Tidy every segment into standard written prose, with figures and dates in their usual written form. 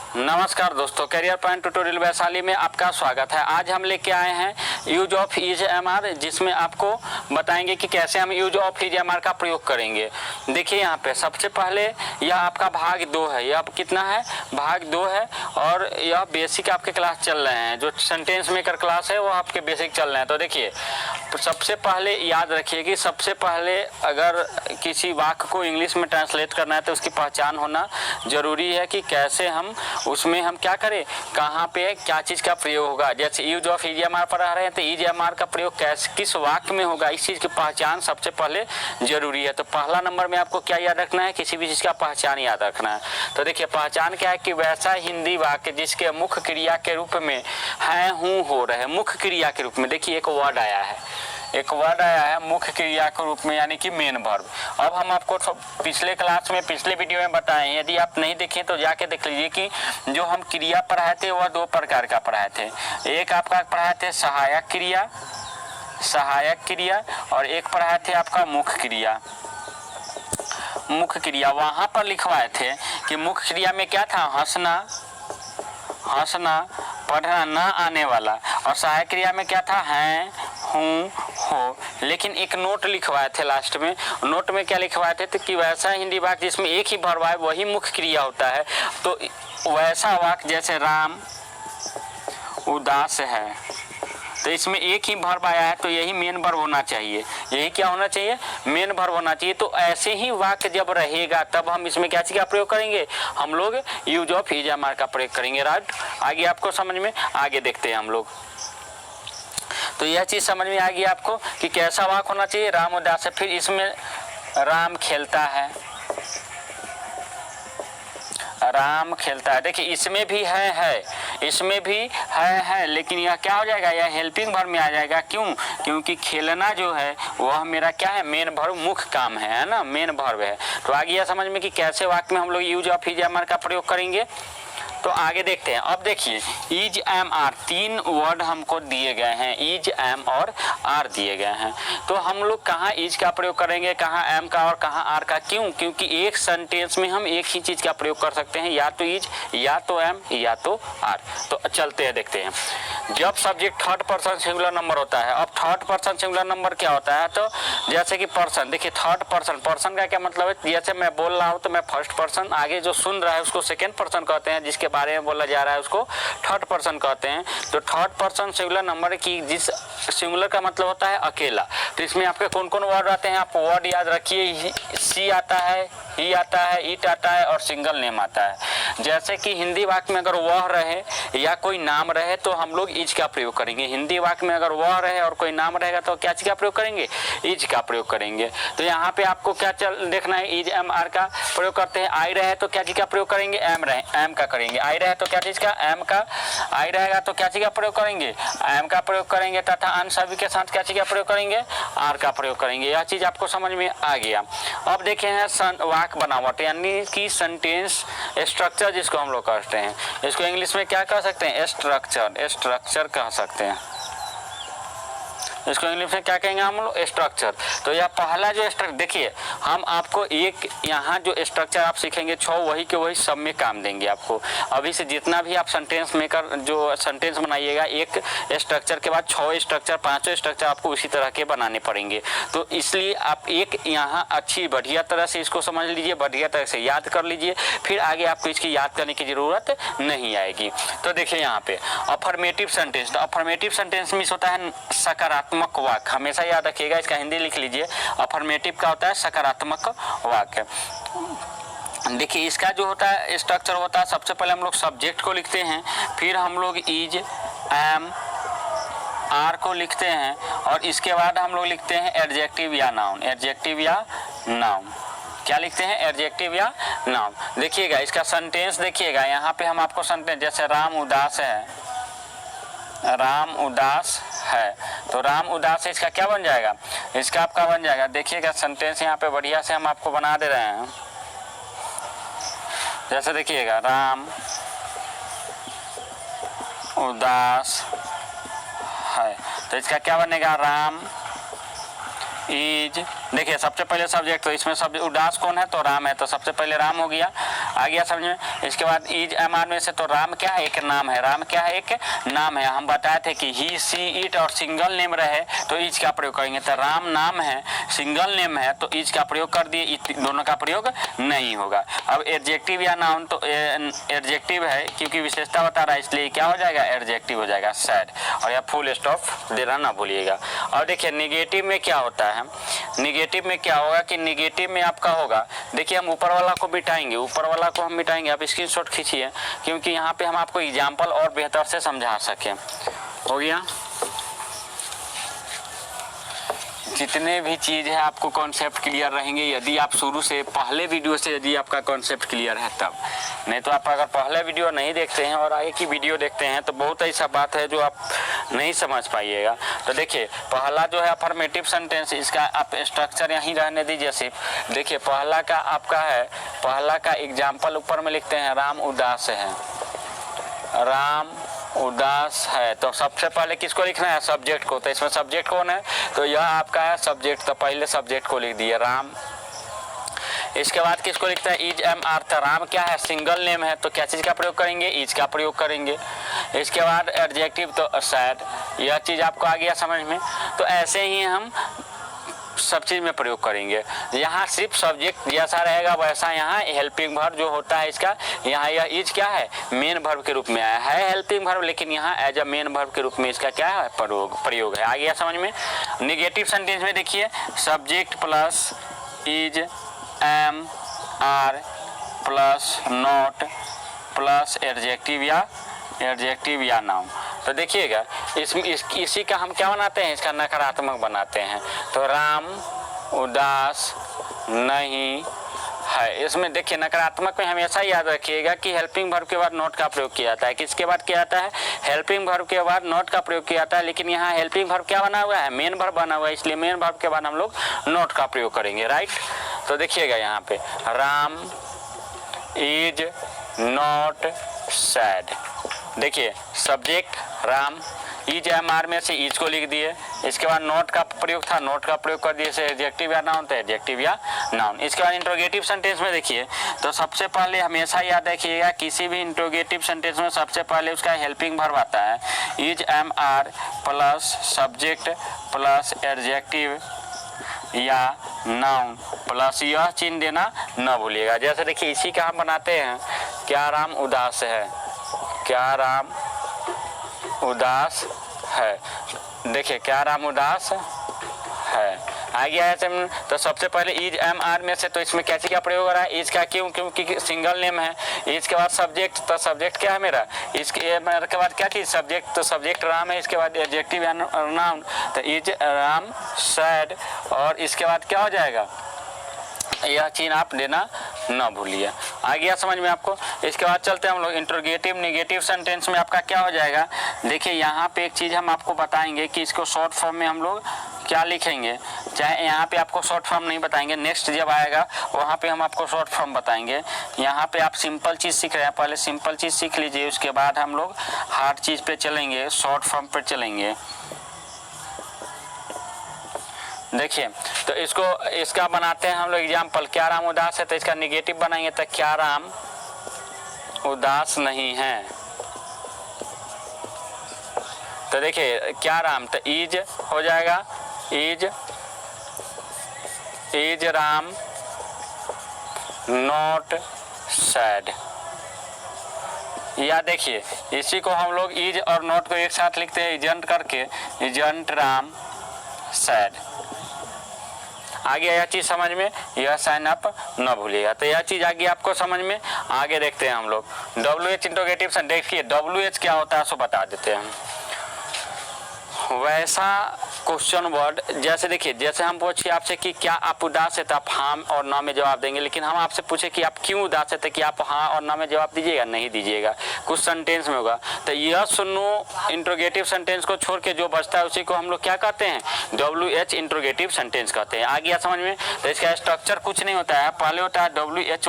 नमस्कार दोस्तों, career point tutorial Vaishali में आपका स्वागत है। आज हम लेके आए हैं use of is am are, जिसमें आपको बताएंगे कि कैसे हम use of is am are का प्रयोग करेंगे। देखिए यहाँ पे सबसे पहले यह आपका भाग 2 है। यह कितना है? भाग 2 है और यह बेसिक आपके क्लास चल रहे हैं। जो सेंटेंस मेकर क्लास है वो आपके बेसिक चल रहे हैं। तो देखिए सबसे पहले याद रखिए कि सबसे पहले अगर किसी वाक्य को इंग्लिश में ट्रांसलेट करना है तो उसकी पहचान होना ज़रूरी है कि कैसे हम उसमें हम क्या करें, कहाँ पे क्या चीज़ का प्रयोग होगा। जैसे use of is am are पढ़ा रहे हैं तो इज एम आर का प्रयोग कैसे किस वाक्य में होगा, इस चीज़ की पहचान सबसे पहले ज़रूरी है। तो पहला नंबर में आपको क्या याद रखना है? किसी भी चीज़ का पहचान याद रखना है। तो देखिए पहचान क्या है कि वैसा हिंदी वाक्य जिसके मुख्य क्रिया के रूप में है, हूँ, हो रहे। मुख्य क्रिया के रूप में देखिए एक वर्ड आया है मुख्य क्रिया के रूप में, यानी कि मेन वर्ब। अब हम आपको पिछले क्लास में पिछले वीडियो में बताएं, यदि आप नहीं देखें तो जाके देख लीजिए कि जो हम क्रिया पढ़ाए थे वह 2 प्रकार का पढ़ाए थे। एक आपका पढ़ाए थे सहायक क्रिया और एक पढ़ाए थे आपका मुख्य क्रिया। वहां पर लिखवाए थे कि मुख्य क्रिया में क्या था? हंसना, पढ़ना, ना आने वाला। और सहायक क्रिया में क्या था? हैं, हूँ, हो। लेकिन एक नोट लिखवाए थे लास्ट में। नोट में क्या लिखवाए थे? तो कि वैसा हिंदी वाक्य जिसमें एक ही वर्ब आए वही मुख्य क्रिया होता है। तो वैसा वाक्य जैसे राम उदास है, तो इसमें एक ही वर्ब आया है तो यही मेन वर्ब होना चाहिए। यही क्या होना चाहिए? मेन वर्ब होना चाहिए। तो ऐसे ही वाक्य जब रहेगा तब हम इसमें क्या चीज़ का प्रयोग करेंगे? हम लोग use of is am are का प्रयोग करेंगे। राइट, आगे आपको समझ में आगे देखते हैं हम लोग। तो यह चीज़ समझ में आ गई आपको कि कैसा वाक्य होना चाहिए? राम उदास है। फिर इसमें राम खेलता है। देखिए इसमें भी है, लेकिन यह क्या हो जाएगा? यह हेल्पिंग वर्ब में आ जाएगा। क्यों? क्योंकि खेलना जो है वह मेरा क्या है? मेन वर्ब, मुख्य काम है ना, मेन वर्ब है। तो आगे यह समझ में कि कैसे वाक्य में हम लोग use of is am are का प्रयोग करेंगे। तो आगे देखते हैं। अब देखिए इज एम आर 3 वर्ड हमको दिए गए हैं, इज एम और आर दिए गए हैं। तो हम लोग कहाँ इज का प्रयोग करेंगे, कहाँ एम का और कहाँ आर का? क्यों? क्योंकि एक सेंटेंस में हम एक ही चीज़ का प्रयोग कर सकते हैं, या तो इज, या तो एम, या तो आर। तो चलते हैं देखते हैं। जब subject third person singular number होता है। अब थर्ड पर्सन सिंगुलर नंबर क्या होता है? तो जैसे कि पर्सन, देखिए थर्ड पर्सन का क्या मतलब है? जैसे मैं बोल रहा हूँ तो मैं फर्स्ट पर्सन, आगे जो सुन रहा है उसको सेकेंड पर्सन कहते हैं, जिसके बारे में बोला जा रहा है उसको थर्ड पर्सन कहते हैं। तो थर्ड पर्सन सिंगुलर नंबर की जिस सिंगुलर का मतलब होता है अकेला। तो इसमें आपके कौन कौन वर्ड आते हैं? आप वर्ड याद रखिए। सी आता है, ही आता है, इट आता है और सिंगल नेम आता है। जैसे कि हिंदी वाक्य में अगर वह रहे या कोई नाम रहे तो हम लोग इज का प्रयोग करेंगे। हिंदी वाक्य में अगर वह रहे और कोई नाम रहेगा तो क्या चीज का प्रयोग करेंगे? इज का प्रयोग करेंगे। तो यहाँ पे आपको क्या देखना है? इज एम आर का प्रयोग करते हैं। आई रहे तो क्या चीज का प्रयोग करेंगे? एम का करेंगे। आई रहे तो क्या चीज का? एम का। आई रहेगा तो क्या चीज का प्रयोग करेंगे? एम का प्रयोग करेंगे। तथा अन्य सभी के साथ क्या चीज का प्रयोग करेंगे? आर का प्रयोग करेंगे। यह चीज आपको समझ में आ गया। अब देखे हैं वाक्य बनावट, यानी कि सेंटेंस स्ट्रक्चर जिसको हम लोग कहते हैं। इसको इंग्लिश में क्या कह सकते हैं? स्ट्रक्चर कह सकते हैं। इसको इंग्लिश में क्या कहेंगे हम लोग? स्ट्रक्चर। तो यह पहला जो स्ट्रक्चर, देखिए हम आपको एक यहाँ जो स्ट्रक्चर आप सीखेंगे 6 वही के वही सब में काम देंगे आपको। अभी से जितना भी आप सेंटेंस मेकर जो सेंटेंस बनाइएगा, एक स्ट्रक्चर के बाद 6 स्ट्रक्चर 5 स्ट्रक्चर आपको उसी तरह के बनाने पड़ेंगे। तो इसलिए आप एक यहाँ अच्छी बढ़िया तरह से इसको समझ लीजिए, बढ़िया तरह से याद कर लीजिए, फिर आगे आपको इसकी याद करने की जरूरत नहीं आएगी। तो देखिए यहाँ पे अफर्मेटिव सेंटेंस। तो अफर्मेटिव सेंटेंस में होता है सकारात्मक वाक्य। हमेशा याद रखिएगा, इसका हिंदी लिख लीजिए। अफर्मेटिव का होता है सकारात्मक वाक्य। देखिए इसका जो होता है स्ट्रक्चर होता है, सबसे पहले हम लोग सब्जेक्ट को लिखते हैं, फिर हम लोग इज एम आर को लिखते हैं और इसके बाद हम लोग लिखते हैं एडजेक्टिव या नाउन। क्या लिखते हैं? एडजेक्टिव या नाउन। देखिएगा इसका सेंटेंस, देखिएगा यहाँ पे हम आपको सेंटेंस, जैसे राम उदास है, तो राम उदास है, इसका क्या बन जाएगा? इसका आपका बन जाएगा, देखिएगा सेंटेंस यहाँ पे बढ़िया से हम आपको बना दे रहे हैं। जैसे देखिएगा राम उदास है, तो इसका क्या बनेगा? राम इज, देखिए सबसे पहले सब्जेक्ट, तो इसमें सब्जेक्ट उदास कौन है? तो राम है, तो सबसे पहले राम हो गया। आ गया समझ में। इसके बाद इज एम आर में से तो राम क्या है, एक नाम है, राम क्या है, एक नाम है। हम बताए थे कि ही सी इट और सिंगल नेम रहे तो इज का प्रयोग करेंगे, तो राम नाम है, सिंगल नेम है तो इज का प्रयोग कर दिए, दोनों का प्रयोग नहीं होगा। अब एडजेक्टिव या नाउन, तो एडजेक्टिव है क्योंकि विशेषता बता रहा है इसलिए क्या हो जाएगा, एडजेक्टिव हो जाएगा सैड, और यह फुल स्टॉप देना ना भूलिएगा। और देखिए निगेटिव में क्या होता है, निगेटिव में क्या होगा कि निगेटिव में आपका होगा, देखिए हम ऊपर वाला को मिटाएंगे, ऊपर वाला को हम मिटाएंगे, आप स्क्रीनशॉट खींचिए क्योंकि यहाँ पे हम आपको एग्जाम्पल और बेहतर से समझा सकें। हो गया, जितने भी चीज़ है आपको कॉन्सेप्ट क्लियर रहेंगे यदि आप शुरू से पहले वीडियो से यदि आपका कॉन्सेप्ट क्लियर है तब, नहीं तो आप अगर पहले वीडियो नहीं देखते हैं और आगे की वीडियो देखते हैं तो बहुत ऐसा बात है जो आप नहीं समझ पाइएगा। तो देखिए पहला जो है अफर्मेटिव सेंटेंस, इसका आप स्ट्रक्चर यहीं रहने दीजिए सिर्फ। देखिए पहला का आपका है, पहला का एग्जाम्पल ऊपर में लिखते हैं राम उदास है, राम उदास है, तो सबसे पहले किसको लिखना है, सब्जेक्ट को। तो इसमें सब्जेक्ट कौन है, तो यह आपका है सब्जेक्ट, तो पहले सब्जेक्ट को लिख दिए राम। इसके बाद किसको लिखता है, इज एम आर, तो राम क्या है, सिंगल नेम है तो क्या चीज़ का प्रयोग करेंगे, इज का प्रयोग करेंगे। इसके बाद एडजेक्टिव तो सैड, यह चीज़ आपको आ गया समझ में। तो ऐसे ही हम सब चीज़ में प्रयोग करेंगे। यहाँ सिर्फ सब्जेक्ट जैसा रहेगा वैसा यहाँ हेल्पिंग वर्ब जो होता है इसका, यहाँ यह इज क्या है, मेन वर्ब के रूप में आया है, हेल्पिंग वर्ब लेकिन यहाँ एज अ मेन वर्ब के रूप में इसका क्या है, प्रयोग है। आ गया समझ में। निगेटिव सेंटेंस में देखिए subject plus is am are plus not plus adjective या नाउन। तो देखिएगा इसी का हम क्या बनाते हैं, इसका नकारात्मक बनाते हैं। तो राम उदास नहीं है, इसमें देखिए नकारात्मक में हमेशा याद रखिएगा कि हेल्पिंग वर्ब के बाद नॉट का प्रयोग किया जाता है। किसके बाद किया जाता है, हेल्पिंग वर्ब के बाद नॉट का प्रयोग किया जाता है, लेकिन यहाँ हेल्पिंग वर्ब क्या बना हुआ है, मेन वर्ब बना हुआ है, इसलिए मेन वर्ब के बाद हम लोग नॉट का प्रयोग करेंगे, राइट। तो देखिएगा यहाँ पे राम इज नॉट सैड, देखिए subject Ram, is am are में से इज को लिख दिए, इसके बाद नॉट का प्रयोग था, नॉट का प्रयोग कर दिए, से एडजेक्टिव या नाउन तो एडजेक्टिव या नाउन। इसके बाद इंट्रोगेटिव सेंटेंस में देखिए तो सबसे पहले हमेशा याद रखिएगा किसी भी इंट्रोगेटिव सेंटेंस में सबसे पहले उसका हेल्पिंग वर्ब आता है, is am are plus subject plus adjective या नाउन प्लस यह चिन्ह देना न भूलिएगा। जैसे देखिए इसी का हम बनाते हैं, क्या राम उदास है, क्या राम उदास है, देखिए क्या राम उदास है, आ गया है। तो सबसे पहले इज एम आर में से तो इसमें क्या चीज़ का प्रयोग हो रहा है, इज का, क्यों, क्योंकि सिंगल नेम है। इज के बाद सब्जेक्ट, तो सब्जेक्ट क्या है मेरा, इसके बाद क्या चीज़, सब्जेक्ट, तो सब्जेक्ट राम है, इसके बाद एडजेक्टिव या नाउन तो इज राम सैड, और इसके बाद क्या हो जाएगा, यह चीज आप देना न भूलिए। आ गया समझ में आपको। इसके बाद चलते हैं हम लोग इंट्रोगेटिव निगेटिव सेंटेंस में आपका क्या हो जाएगा। देखिए यहाँ पे एक चीज़ हम आपको बताएंगे कि इसको शॉर्ट फॉर्म में हम लोग क्या लिखेंगे, चाहे यहाँ पे आपको शॉर्ट फॉर्म नहीं बताएंगे, नेक्स्ट जब आएगा वहाँ पे हम आपको शॉर्ट फॉर्म बताएंगे। यहाँ पे आप सिंपल चीज़ सीख रहे हैं, पहले सिंपल चीज़ सीख लीजिए, उसके बाद हम लोग हार्ड चीज़ पे चलेंगे, शॉर्ट फॉर्म पे चलेंगे। देखिए तो इसका बनाते हैं हम लोग एग्जाम्पल, क्या राम उदास है, तो इसका निगेटिव बनाएंगे, तो क्या राम उदास नहीं है। तो देखिए क्या राम, तो इज हो जाएगा, इज राम नॉट सैड, या देखिए इसी को हम लोग इज और नॉट को एक साथ लिखते हैं, इजंट करके, इजंट राम सैड। आगे यह चीज़ समझ में, यह साइन अप न भूलिएगा। तो यह चीज़ आगे आपको समझ में। आगे देखते हैं हम लोग WH इंट्रोगेटिव सेंटेंस। देखिए WH क्या होता है सो बता देते हैं। वैसा क्वेश्चन वर्ड, जैसे देखिए जैसे हम पूछे आपसे कि क्या आप उदास है तो आप हाँ और ना में जवाब देंगे, लेकिन हम आपसे पूछे कि आप क्यों उदास है तो कि आप हाँ और ना में जवाब दीजिएगा, नहीं दीजिएगा, कुछ सेंटेंस में होगा। तो यस नो इंट्रोगेटिव सेंटेंस को छोड़ के जो बचता है उसी को हम लोग क्या कहते हैं, WH इंट्रोगेटिव सेंटेंस कहते हैं। आ गया समझ में। तो इसका स्ट्रक्चर कुछ नहीं होता है, पहले होता है WH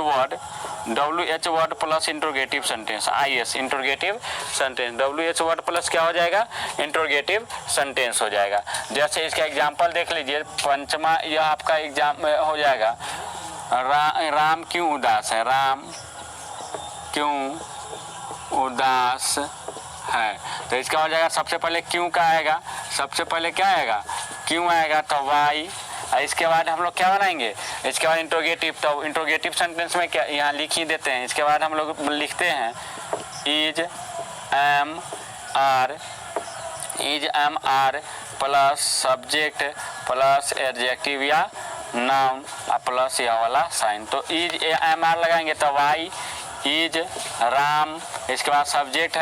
word plus interrogative sentence, IS interrogative sentence, WH word plus क्या हो जाएगा, इंट्रोगेटिव सेंटेंस हो जाएगा। जैसे इसका एग्जाम्पल देख लीजिए, पंचमा यह आपका एग्जाम हो जाएगा, राम क्यों उदास है, राम क्यों उदास है। तो इसका हो जाएगा सबसे पहले क्यों का आएगा, सबसे पहले क्या आएगा, क्यों आएगा, तो वाई। इसके बाद हम लोग क्या बनाएंगे, इसके बाद इंट्रोगेटिव। तो इंट्रोगेटिव सेंटेंस में क्या यहाँ लिख ही देते हैं। इसके बाद हम लोग लिखते हैं is am are plus subject plus adjective या नाउन प्लस यह वाला साइन। तो इज एम आर लगाएंगे तो वाई इज राम। इसके बाद सब्जेक्ट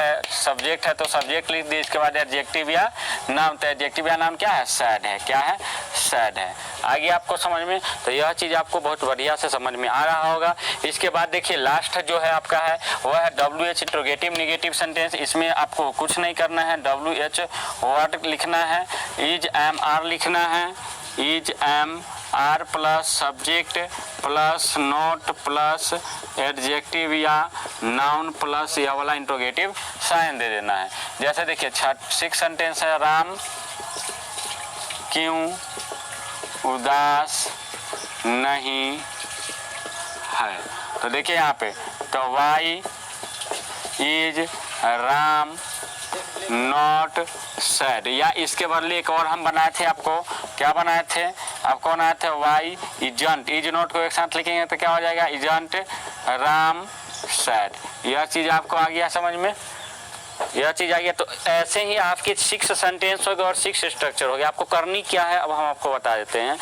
है तो सब्जेक्ट लिख दिए। इसके बाद एडजेक्टिव या नाउन, तो एडजेक्टिव या नाउन क्या है, सैड है। क्या है, सैड है। आगे आपको समझ में, तो यह चीज़ आपको बहुत बढ़िया से समझ में आ रहा होगा। इसके बाद देखिए लास्ट जो है आपका है वह है WH इंट्रोगेटिव निगेटिव सेंटेंस। इसमें आपको कुछ नहीं करना है, WH वर्ड लिखना है, इज एम आर लिखना है, is am are plus subject plus not plus adjective या नाउन प्लस यह वाला इंट्रोगेटिव साइन दे देना है। जैसे देखिए 6 सेंटेंस है, राम क्यों उदास नहीं है। तो देखिए यहाँ पे तो why is Ram not sad. या इसके बदले एक और हम बनाए थे, आपको क्या बनाए थे, आपको बनाए थे वाई इजंट। इज नॉट को एक साथ लिखेंगे तो क्या हो जाएगा, इजंट राम सैड। यह चीज़ आपको आ गया समझ में, यह चीज़ आ गया। तो ऐसे ही आपके 6 सेंटेंस हो गए और 6 स्ट्रक्चर हो गए। आपको करनी क्या है अब हम आपको बता देते हैं।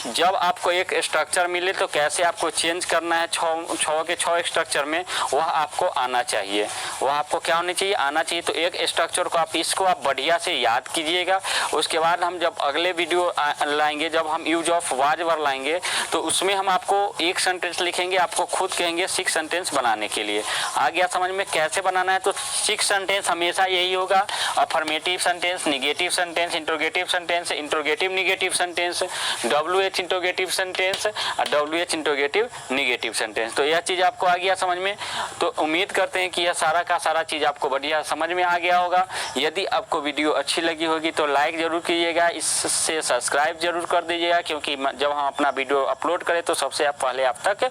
जब आपको एक स्ट्रक्चर मिले तो कैसे आपको चेंज करना है 6 के 6 स्ट्रक्चर में, वह आपको आना चाहिए। वह आपको क्या होनी चाहिए, आना चाहिए। तो एक स्ट्रक्चर को इसको आप बढ़िया से याद कीजिएगा। उसके बाद हम जब अगले वीडियो लाएंगे, जब हम यूज ऑफ वाज वर लाएंगे, तो उसमें हम आपको एक सेंटेंस लिखेंगे, आपको खुद कहेंगे 6 सेंटेंस बनाने के लिए। आ गया समझ में कैसे बनाना है। तो 6 सेंटेंस हमेशा यही होगा, affirmative sentence, negative sentence, interrogative sentence, interrogative negative sentence, WH interrogative sentence और WH इंट्रोगेटिव निगेटिव सेंटेंस। तो यह चीज़ आपको आ गया समझ में। तो उम्मीद करते हैं कि यह सारा का सारा चीज़ आपको बढ़िया समझ में आ गया होगा। यदि आपको वीडियो अच्छी लगी होगी तो लाइक ज़रूर कीजिएगा, इससे सब्सक्राइब जरूर कर दीजिएगा, क्योंकि जब हम अपना वीडियो अपलोड करें तो सबसे पहले आप तक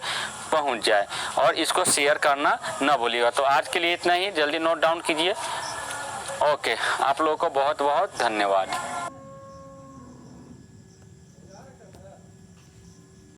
पहुंच जाए। और इसको शेयर करना न भूलिएगा। तो आज के लिए इतना ही, जल्दी नोट डाउन कीजिए। ओके, आप लोगों को बहुत बहुत धन्यवाद।